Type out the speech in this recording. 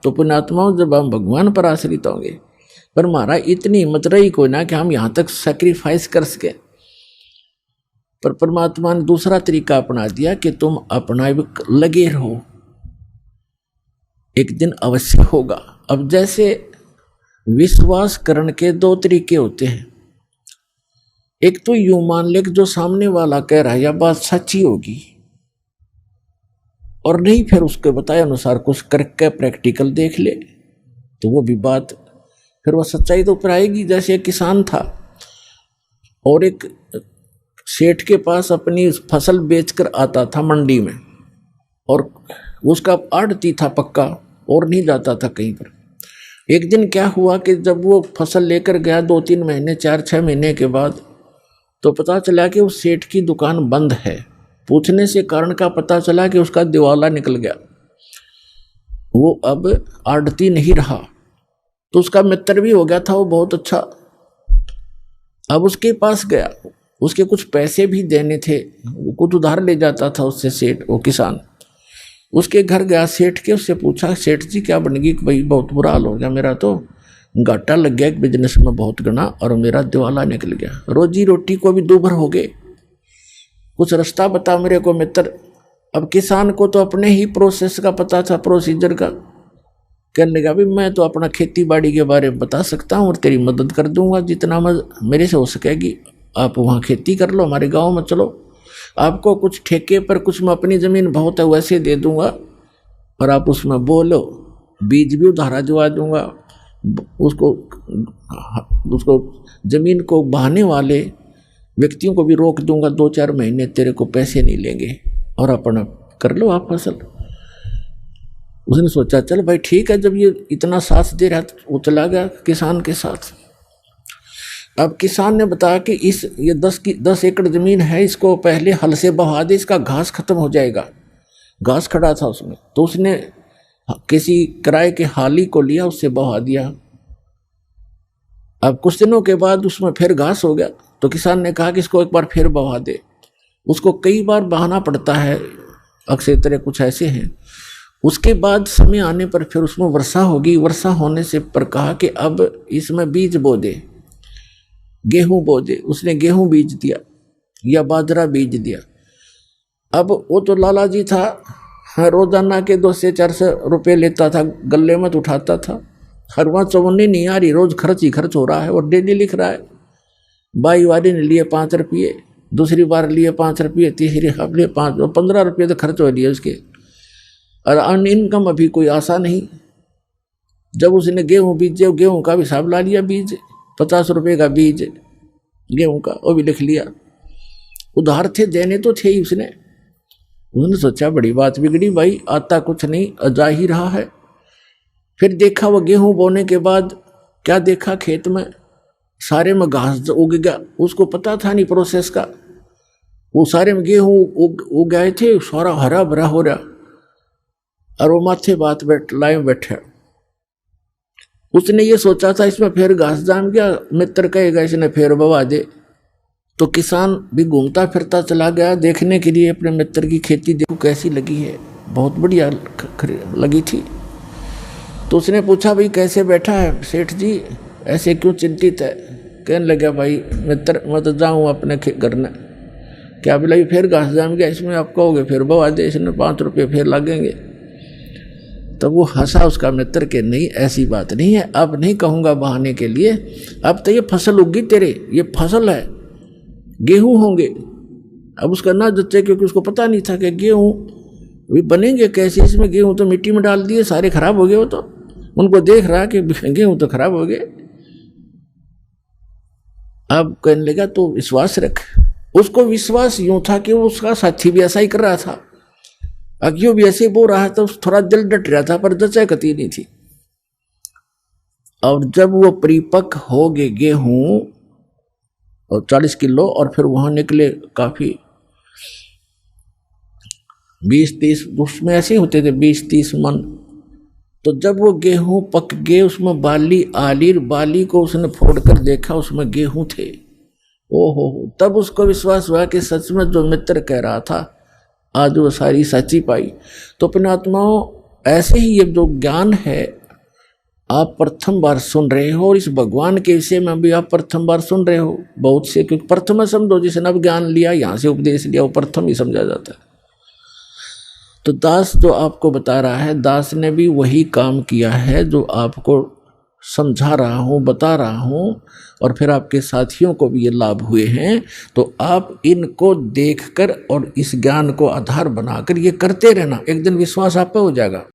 तो पुण्यात्माओं जब हम भगवान पर आश्रित होंगे, पर हमारा इतनी हिम्मत रही कोई ना कि हम यहाँ तक सैक्रिफाइस कर सके। पर परमात्मा ने दूसरा तरीका अपना दिया कि तुम अपना लगे रहो, एक दिन अवश्य होगा। अब जैसे विश्वास करने के दो तरीके होते हैं, एक तो यूं मान ले कि जो सामने वाला कह रहा है यह बात सच्ची होगी, और नहीं फिर उसके बताए अनुसार कुछ करके प्रैक्टिकल देख ले तो वो भी बात फिर वह सच्चाई तो ऊपर आएगी। जैसे एक किसान था और एक सेठ के पास अपनी फसल बेचकर आता था मंडी में, और उसका आड़ती था पक्का और नहीं जाता था कहीं पर। एक दिन क्या हुआ कि जब वो फसल लेकर गया 2-3 महीने 4-6 महीने के बाद, तो पता चला कि उस सेठ की दुकान बंद है। पूछने से कारण का पता चला कि उसका दिवाला निकल गया, वो अब आड़ती नहीं रहा। तो उसका मित्र भी हो गया था वो बहुत अच्छा। अब उसके पास गया, उसके कुछ पैसे भी देने थे, वो कुछ उधार ले जाता था उससे सेठ, वो किसान। उसके घर गया सेठ के, उससे पूछा सेठ जी क्या बनेगी कि भाई बहुत बुरा हाल हो गया, मेरा तो घाटा लग गया एक बिजनेस में बहुत गना, और मेरा दिवाला निकल गया, रोजी रोटी को भी दूभर हो गए, कुछ रास्ता बता मेरे को मित्र। अब किसान को तो अपने ही प्रोसेस का पता था, प्रोसीजर का। कहने लगा भी मैं तो अपना खेती बाड़ी के बारे में बता सकता हूँ और तेरी मदद कर दूंगा जितना मेरे से हो सकेगी। आप वहाँ खेती कर लो, हमारे गाँव में चलो, आपको कुछ ठेके पर कुछ मैं अपनी ज़मीन बहुत है वैसे दे दूंगा, और आप उसमें बोलो, बीज भी उधारा दिवा दूंगा, उसको ज़मीन को बहाने वाले व्यक्तियों को भी रोक दूंगा, 2-4 महीने तेरे को पैसे नहीं लेंगे, और अपना कर लो आप फसल। उसने सोचा चल भाई ठीक है, जब ये इतना साथ दे रहा तो वो चला गया किसान के साथ। अब किसान ने बताया कि ये 10 एकड़ ज़मीन है, इसको पहले हल से बहा दे, इसका घास खत्म हो जाएगा। घास खड़ा था उसमें, तो उसने किसी किराए के हाली को लिया, उससे बहा दिया। अब कुछ दिनों के बाद उसमें फिर घास हो गया, तो किसान ने कहा कि इसको एक बार फिर बहा दे। उसको कई बार बहाना पड़ता है, अक्सर तरह कुछ ऐसे हैं। उसके बाद समय आने पर फिर उसमें वर्षा होगी, वर्षा होने से पर कहा कि अब इसमें बीज बो दे, गेहूं बो दे। उसने गेहूं बीज दिया या बाजरा बीज दिया। अब वो तो लाला जी था, रोजाना के 200 से 400 रुपये लेता था, गले में उठाता था। हर वहाँ चवन्नी नहीं आ रही, रोज खर्च ही खर्च हो रहा है, और डेली लिख रहा है। बाई वाली ने लिए 5 रुपये, दूसरी बार लिए 5 रुपये, तीसरी बार लिए 5, 15 रुपये तो खर्च हो लिए उसके, और अन इनकम अभी कोई आशा नहीं। जब उसने गेहूं बीजे, गेहूं का भी हिसाब ला लिया, बीज 50 रुपये का बीज गेहूं का, वो भी लिख लिया। उधार थे, देने तो थे ही उसने सोचा बड़ी बात बिगड़ी भाई, आता कुछ नहीं, जा ही रहा है। फिर देखा वो गेहूं बोने के बाद क्या देखा, खेत में सारे में घास उग गया। उसको पता था नहीं प्रोसेस का, वो सारे में गेहूं उग गए थे, सारा हरा भरा हो रहा, और वो माथे बात लाए बैठे। उसने ये सोचा था इसमें फिर घास जाम गया, मित्र कहेगा इसने फिर बवा दे। तो किसान भी घूमता फिरता चला गया देखने के लिए अपने मित्र की खेती, देखो कैसी लगी है, बहुत बढ़िया लगी थी। तो उसने पूछा भाई कैसे बैठा है सेठ जी, ऐसे क्यों चिंतित है? कहने लगा भाई मित्र मैं तो जाऊँ अपने घर में, क्या बोला फिर घास जाम गया, इसमें आप कहोगे फिर बवा दे, इसमें 5 रुपये फिर लगेंगे। तब वो हंसा उसका मित्र के नहीं ऐसी बात नहीं है, अब नहीं कहूँगा बहाने के लिए, अब तो ये फसल उगी तेरे, ये फसल है, गेहूं होंगे। अब उसका ना जच्चे, क्योंकि उसको पता नहीं था कि गेहूं भी बनेंगे कैसे, इसमें गेहूं तो मिट्टी में डाल दिए, सारे खराब हो गए। वो तो उनको देख रहा कि गेहूं तो खराब हो गए। अब कहने लगा तो विश्वास रख। उसको विश्वास यूं था कि उसका साथी भी ऐसा ही कर रहा था, अज्ञो भी ऐसे ही बोल रहा था, थोड़ा दिल डट रहा था, पर जचा कती नहीं थी। और जब वो परिपक्व हो गए गेहूं और 40 किलो, और फिर वहां निकले काफी 20-30, उसमें ऐसे होते थे 20-30 मन। तो जब वो गेहूं पक गए, उसमें बाली आली, बाली को उसने फोड़ कर देखा, उसमें गेहूं थे। ओहो, तब उसको विश्वास हुआ कि सच में जो मित्र कह रहा था आज वो सारी सच्ची पाई। तो अपने आत्माओं, ऐसे ही ये जो ज्ञान है आप प्रथम बार सुन रहे हो, और इस भगवान के विषय में भी आप प्रथम बार सुन रहे हो बहुत से, क्योंकि प्रथम समझो जिसने अब ज्ञान लिया, यहाँ से उपदेश लिया, वो प्रथम ही समझा जाता है। तो दास जो आपको बता रहा है, दास ने भी वही काम किया है जो आपको समझा रहा हूँ, बता रहा हूँ, और फिर आपके साथियों को भी ये लाभ हुए हैं। तो आप इनको देखकर और इस ज्ञान को आधार बनाकर ये करते रहना, एक दिन विश्वास आप पे हो जाएगा।